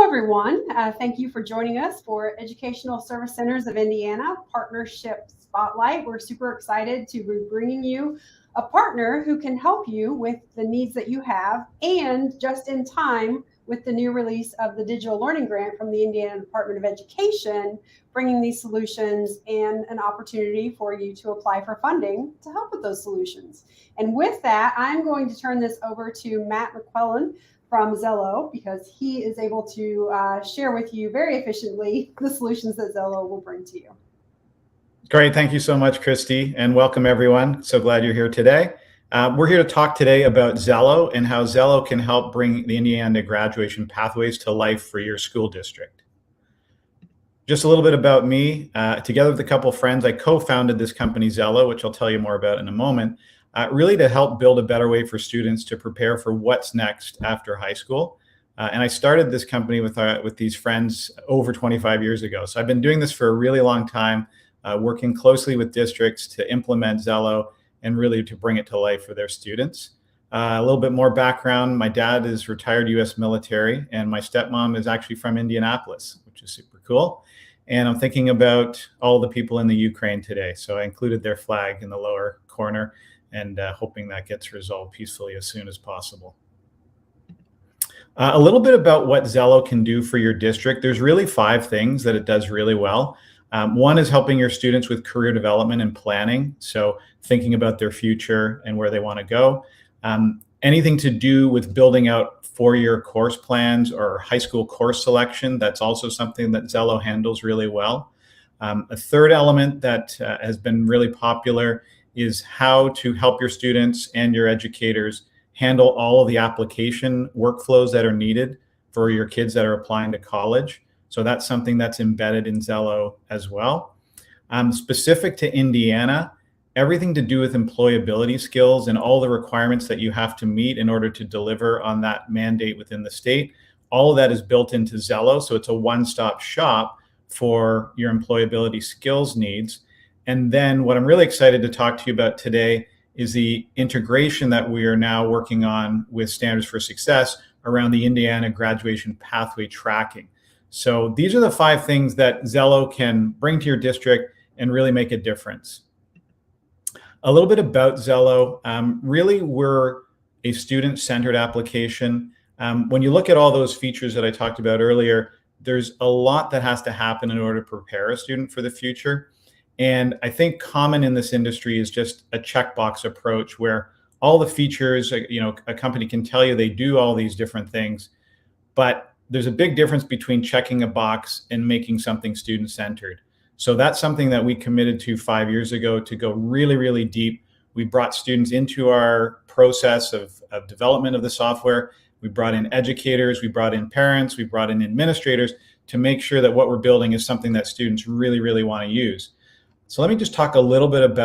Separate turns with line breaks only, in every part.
everyone. Thank you for joining us for Educational Service Centers of Indiana Partnership Spotlight. We're super excited to be bringing you a partner who can help you with the needs that you have, and just in time with the new release of the Digital Learning Grant from the Indiana Department of Education, bringing these solutions and an opportunity for you to apply for funding to help with those solutions. And with that, I'm going to turn this over to Matt McClellan from Zello, because he is able to share with you very efficiently the solutions that Zello will bring to you.
Great. Thank you so much, Christy, and welcome everyone. So glad you're here today. We're here to talk today about Zello and how Zello can help bring the Indiana graduation pathways to life for your school district. Just a little bit about me. Together with a couple of friends, I co-founded this company, Zello, which I'll tell you more about in a moment, really to help build a better way for students to prepare for what's next after high school. And I started this company with these friends over 25 years ago. So I've been doing this for a really long time, working closely with districts to implement Zello and really to bring it to life for their students. A little bit more background. My dad is retired U.S. military, and my stepmom is actually from Indianapolis, which is super cool. And I'm thinking about all the people in the Ukraine today. So I included their flag in the lower corner and hoping that gets resolved peacefully as soon as possible. A little bit about what Zello can do for your district. There's really 5 things that it does really well. One is helping your students with career development and planning. So thinking about their future and where they want to go. Anything to do with building out 4-year course plans or high school course selection. That's also something that Zello handles really well. A third element that has been really popular is how to help your students and your educators handle all of the application workflows that are needed for your kids that are applying to college. So that's something that's embedded in Zello as well. Specific to Indiana, everything to do with employability skills and all the requirements that you have to meet in order to deliver on that mandate within the state, all of that is built into Zello. So it's a one-stop shop for your employability skills needs. And then what I'm really excited to talk to you about today is the integration that we are now working on with Standards for Success around the Indiana graduation pathway tracking. So these are the 5 things that Zello can bring to your district and really make a difference. A little bit about Zello. Really, we're a student-centered application. When you look at all those features that I talked about earlier, there's a lot that has to happen in order to prepare a student for the future. And I think common in this industry is just a checkbox approach where all the features, a company can tell you they do all these different things, but there's a big difference between checking a box and making something student-centered. So that's something that we committed to 5 years ago to go really, really deep. We brought students into our process of development of the software. We brought in educators, we brought in parents, we brought in administrators to make sure that what we're building is something that students really, really want to use. So let me just talk a little bit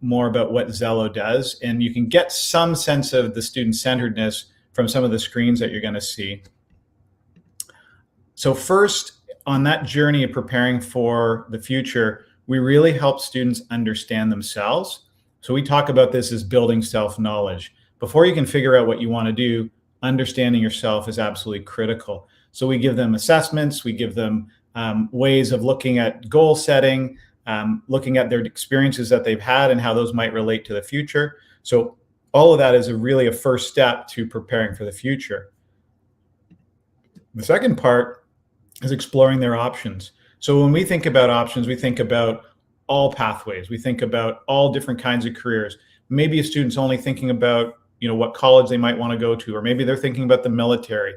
more about what Zello does, and you can get some sense of the student-centeredness from some of the screens that you're going to see. So first, on that journey of preparing for the future, we really help students understand themselves. So we talk about this as building self-knowledge. Before you can figure out what you want to do, understanding yourself is absolutely critical. So we give them assessments, we give them ways of looking at goal setting, looking at their experiences that they've had and how those might relate to the future. So all of that is really a first step to preparing for the future. The second part is exploring their options. So when we think about options, we think about all pathways. We think about all different kinds of careers. Maybe a student's only thinking about what college they might want to go to, or maybe they're thinking about the military.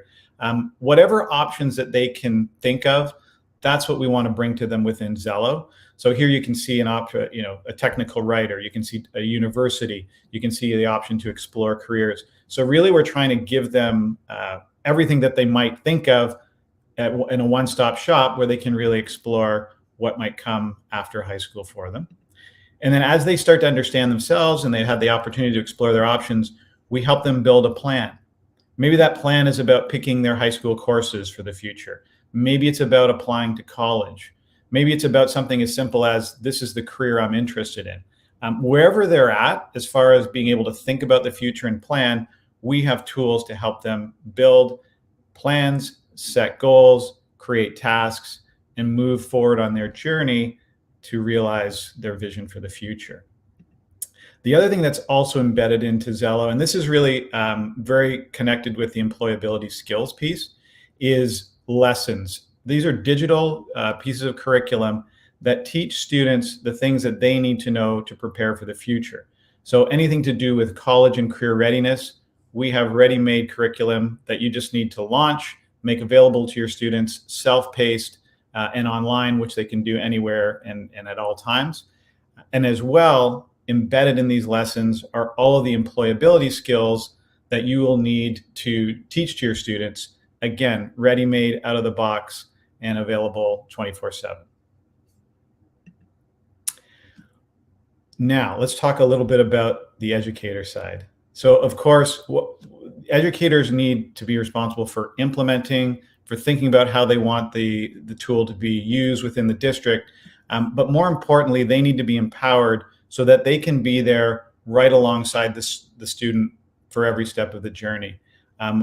Whatever options that they can think of, that's what we want to bring to them within Zello. So here you can see a technical writer, you can see a university, you can see the option to explore careers. So really we're trying to give them everything that they might think of in a one-stop shop where they can really explore what might come after high school for them. And then as they start to understand themselves and they have the opportunity to explore their options, we help them build a plan. Maybe that plan is about picking their high school courses for the future. Maybe it's about applying to college. Maybe it's about something as simple as, this is the career I'm interested in. Wherever they're at, as far as being able to think about the future and plan, we have tools to help them build plans, set goals, create tasks, and move forward on their journey to realize their vision for the future. The other thing that's also embedded into Zello, and this is really very connected with the employability skills piece, is lessons. These are digital pieces of curriculum that teach students the things that they need to know to prepare for the future. So anything to do with college and career readiness, we have ready-made curriculum that you just need to launch, make available to your students, self-paced and online, which they can do anywhere and at all times. And as well, embedded in these lessons are all of the employability skills that you will need to teach to your students. Again, ready-made, out of the box, and available 24/7. Now, let's talk a little bit about the educator side. So, of course, educators need to be responsible for implementing, for thinking about how they want the tool to be used within the district. But more importantly, they need to be empowered so that they can be there right alongside the student for every step of the journey.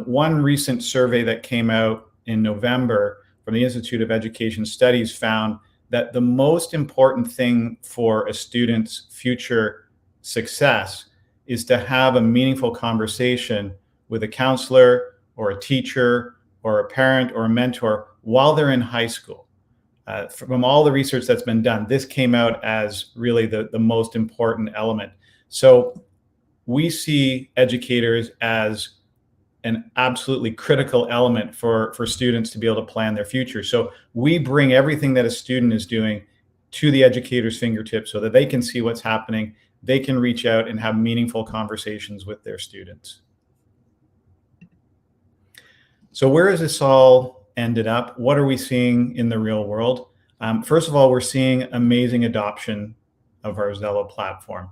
One recent survey that came out in November from the Institute of Education Studies found that the most important thing for a student's future success is to have a meaningful conversation with a counselor or a teacher or a parent or a mentor while they're in high school. From all the research that's been done, this came out as really the most important element. So we see educators as an absolutely critical element for students to be able to plan their future. So we bring everything that a student is doing to the educator's fingertips so that they can see what's happening. They can reach out and have meaningful conversations with their students. So where has this all ended up? What are we seeing in the real world? First of all, we're seeing amazing adoption of our Zello platform.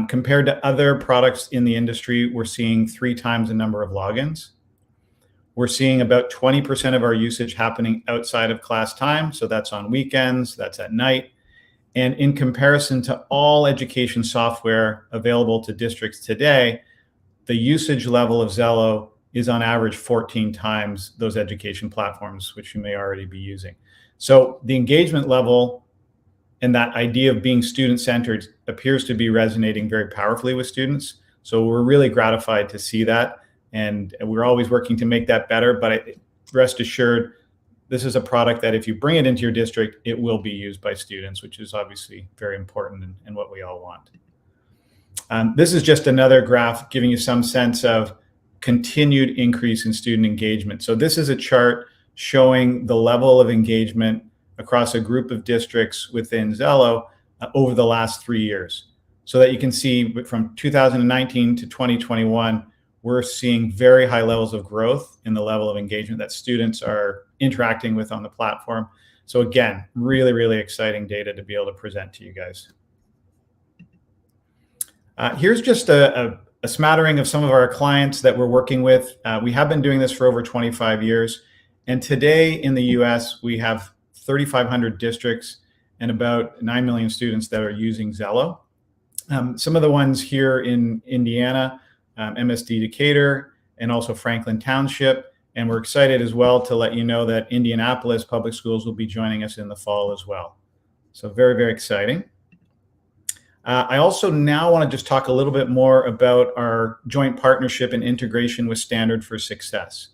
Compared to other products in the industry, we're seeing 3 times the number of logins. We're seeing about 20% of our usage happening outside of class time. So that's on weekends, that's at night. And in comparison to all education software available to districts today, the usage level of Zello is on average 14 times those education platforms, which you may already be using. So the engagement level and that idea of being student-centered appears to be resonating very powerfully with students. So we're really gratified to see that. And we're always working to make that better, but rest assured, this is a product that if you bring it into your district, it will be used by students, which is obviously very important and what we all want. This is just another graph giving you some sense of continued increase in student engagement. So this is a chart showing the level of engagement across a group of districts within Zello over the last 3 years. So that you can see from 2019 to 2021, we're seeing very high levels of growth in the level of engagement that students are interacting with on the platform. So again, really, really exciting data to be able to present to you guys. Here's just a smattering of some of our clients that we're working with. We have been doing this for over 25 years. And today in the US, we have 3,500 districts and about 9 million students that are using Zello. Some of the ones here in Indiana, MSD Educator, and also Franklin Township. And we're excited as well to let you know that Indianapolis Public Schools will be joining us in the fall as well. So very, very exciting. I also now want to just talk a little bit more about our joint partnership and integration with Standard for Success.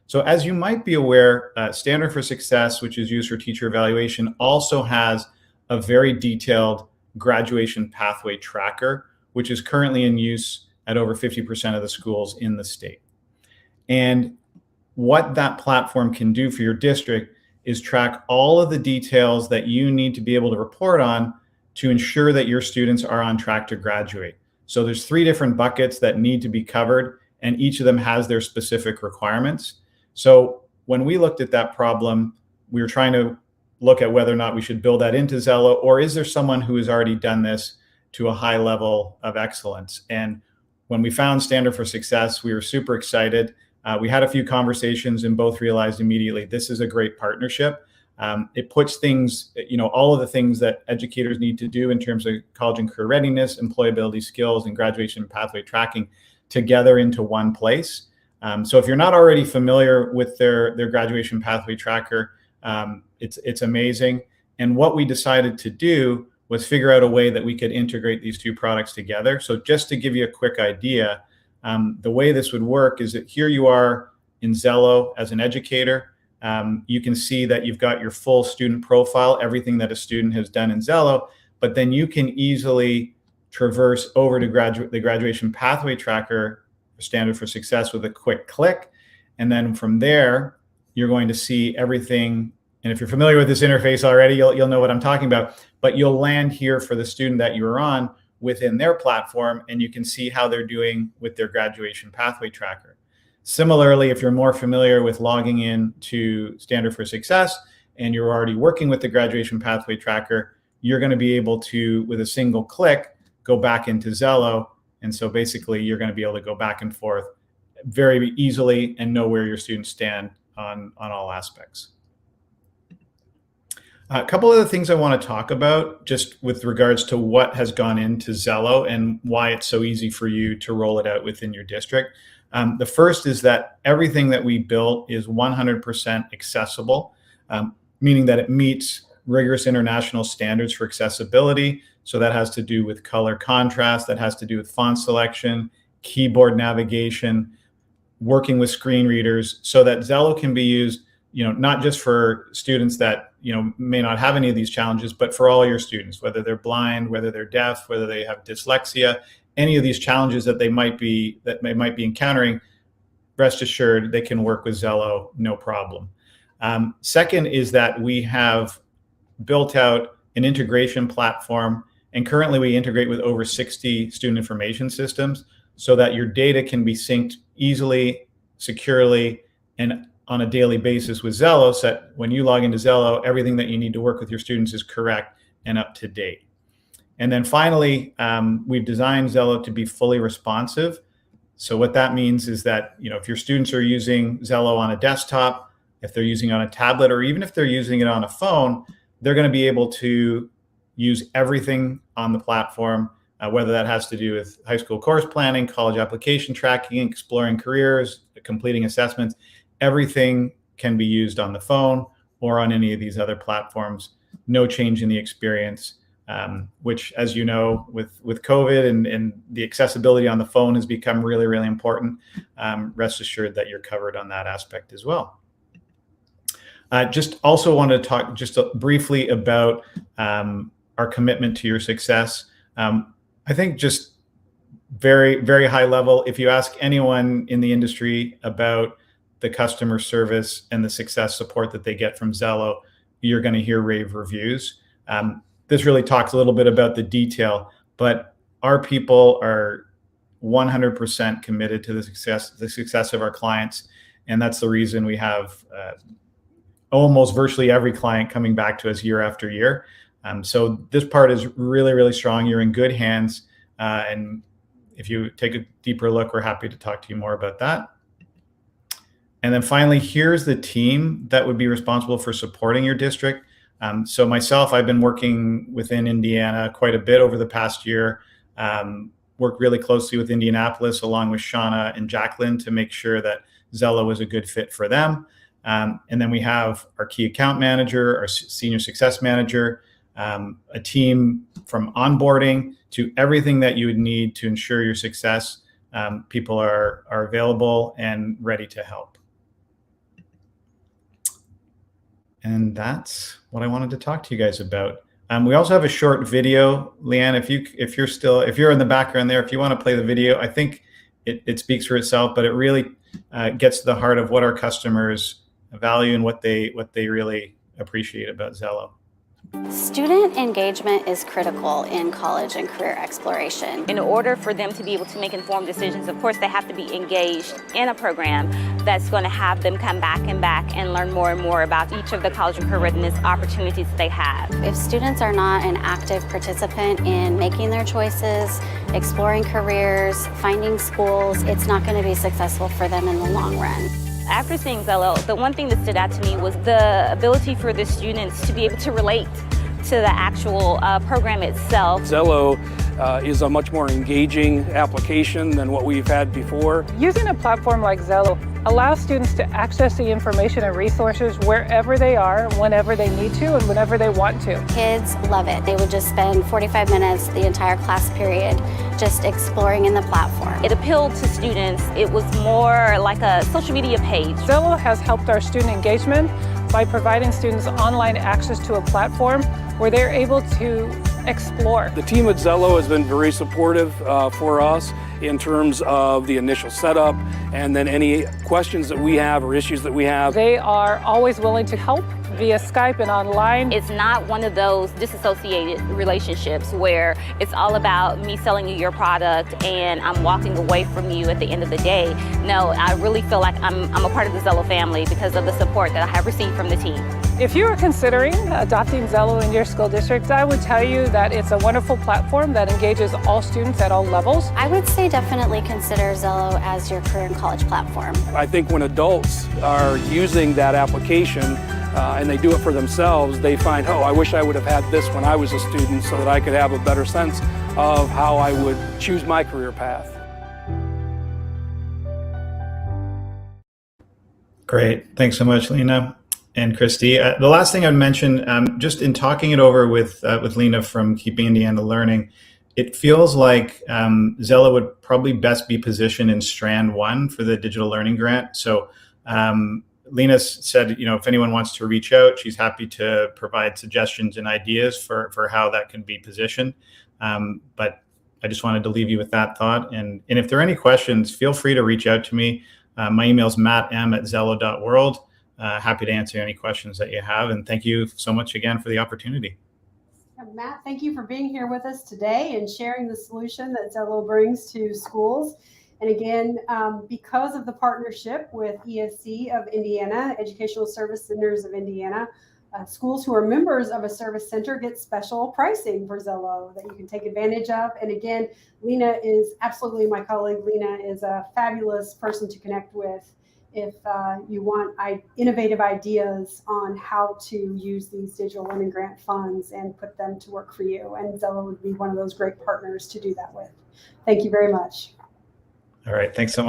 So as you might be aware, Standard for Success, which is used for teacher evaluation, also has a very detailed graduation pathway tracker, which is currently in use at over 50% of the schools in the state. And what that platform can do for your district is track all of the details that you need to be able to report on to ensure that your students are on track to graduate. So there's 3 different buckets that need to be covered, and each of them has their specific requirements. So when we looked at that problem, we were trying to look at whether or not we should build that into Zello, or is there someone who has already done this to a high level of excellence? And when we found Standard for Success, we were super excited. We had a few conversations and both realized immediately this is a great partnership. It puts things, all of the things that educators need to do in terms of college and career readiness, employability skills, and graduation pathway tracking together into one place. So if you're not already familiar with their graduation pathway tracker, it's amazing. And what we decided to do was figure out a way that we could integrate these two products together. So just to give you a quick idea, the way this would work is that here you are in Zello as an educator. You can see that you've got your full student profile, everything that a student has done in Zello, but then you can easily traverse over to the graduation pathway tracker standard for success with a quick click. And then from there, you're going to see everything. And if you're familiar with this interface already, you'll know what I'm talking about, but you'll land here for the student that you were on within their platform, and you can see how they're doing with their graduation pathway tracker. Similarly, if you're more familiar with logging in to Standard for Success and you're already working with the graduation pathway tracker, you're going to be able to, with a single click, go back into Zello. And so basically, you're going to be able to go back and forth very easily and know where your students stand on all aspects. A couple of the things I want to talk about just with regards to what has gone into Zello and why it's so easy for you to roll it out within your district. The first is that everything that we built is 100% accessible, meaning that it meets rigorous international standards for accessibility. So that has to do with color contrast, that has to do with font selection, keyboard navigation, working with screen readers, so that Zello can be used, not just for students that, may not have any of these challenges, but for all your students, whether they're blind, whether they're deaf, whether they have dyslexia, any of these challenges that they might be encountering, rest assured they can work with Zello, no problem. Second is that we have built out an integration platform, and currently we integrate with over 60 student information systems so that your data can be synced easily, securely, and on a daily basis with Zello, so that when you log into Zello, everything that you need to work with your students is correct and up to date. And then finally, we've designed Zello to be fully responsive. So what that means is that, if your students are using Zello on a desktop, if they're using it on a tablet, or even if they're using it on a phone, they're going to be able to use everything on the platform, whether that has to do with high school course planning, college application tracking, exploring careers, completing assessments. Everything can be used on the phone or on any of these other platforms. No change in the experience, which, as you know, with COVID and the accessibility on the phone has become really, really important. Rest assured that you're covered on that aspect as well. Just also wanted to talk just briefly about our commitment to your success. I think just very, very high level, if you ask anyone in the industry about the customer service and the success support that they get from Zello, you're going to hear rave reviews. This really talks a little bit about the detail, but our people are 100% committed to the success of our clients. And that's the reason we have almost virtually every client coming back to us year after year. So this part is really, really strong. You're in good hands. And if you take a deeper look, we're happy to talk to you more about that. And then finally, here's the team that would be responsible for supporting your district. So myself, I've been working within Indiana quite a bit over the past year, worked really closely with Indianapolis along with Shauna and Jacqueline to make sure that Zello was a good fit for them. And then we have our key account manager, our senior success manager, a team from onboarding to everything that you would need to ensure your success. People are available and ready to help. And that's what I wanted to talk to you guys about. We also have a short video, Leanne. If you're in the background there, if you want to play the video, I think it speaks for itself. But it really gets to the heart of what our customers value and what they really appreciate about Zello.
Student engagement is critical in college and career exploration.
In order for them to be able to make informed decisions, of course, they have to be engaged in a program that's going to have them come back and learn more and more about each of the college and career readiness opportunities they have.
If students are not an active participant in making their choices, exploring careers, finding schools, it's not going to be successful for them in the long run.
After seeing Zello, the one thing that stood out to me was the ability for the students to be able to relate to the actual program itself.
Zello is a much more engaging application than what we've had before.
Using a platform like Zello allows students to access the information and resources wherever they are, whenever they need to, and whenever they want to.
Kids love it. They would just spend 45 minutes the entire class period just exploring in the platform.
It appealed to students. It was more like a social media page.
Zello has helped our student engagement by providing students online access to a platform where they're able to explore.
The team at Zello has been very supportive for us in terms of the initial setup and then any questions that we have or issues that we have.
They are always willing to help via Skype and online.
It's not one of those disassociated relationships where it's all about me selling you your product and I'm walking away from you at the end of the day. No, I really feel like I'm a part of the Zello family because of the support that I have received from the team.
If you are considering adopting Zello in your school district, I would tell you that it's a wonderful platform that engages all students at all levels.
I would say definitely consider Zello as your career and college platform.
I think when adults are using that application and they do it for themselves, they find, oh, I wish I would have had this when I was a student so that I could have a better sense of how I would choose my career path.
Great. Thanks so much, Lena and Christy. The last thing I'd mention, just in talking it over with Lena from Keeping Indiana Learning, it feels like Zello would probably best be positioned in Strand 1 for the digital learning grant. So Lena said, if anyone wants to reach out, she's happy to provide suggestions and ideas for how that can be positioned. But I just wanted to leave you with that thought. And if there are any questions, feel free to reach out to me. My email is mattm@zello.world. Happy to answer any questions that you have. And thank you so much again for the opportunity.
Matt, thank you for being here with us today and sharing the solution that Zello brings to schools. And again, because of the partnership with ESC of Indiana, Educational Service Centers of Indiana, schools who are members of a service center get special pricing for Zello that you can take advantage of. And again, Lena is absolutely my colleague. Lena is a fabulous person to connect with if you want innovative ideas on how to use these digital learning grant funds and put them to work for you. And Zello would be one of those great partners to do that with. Thank you very much.
All right. Thanks so much.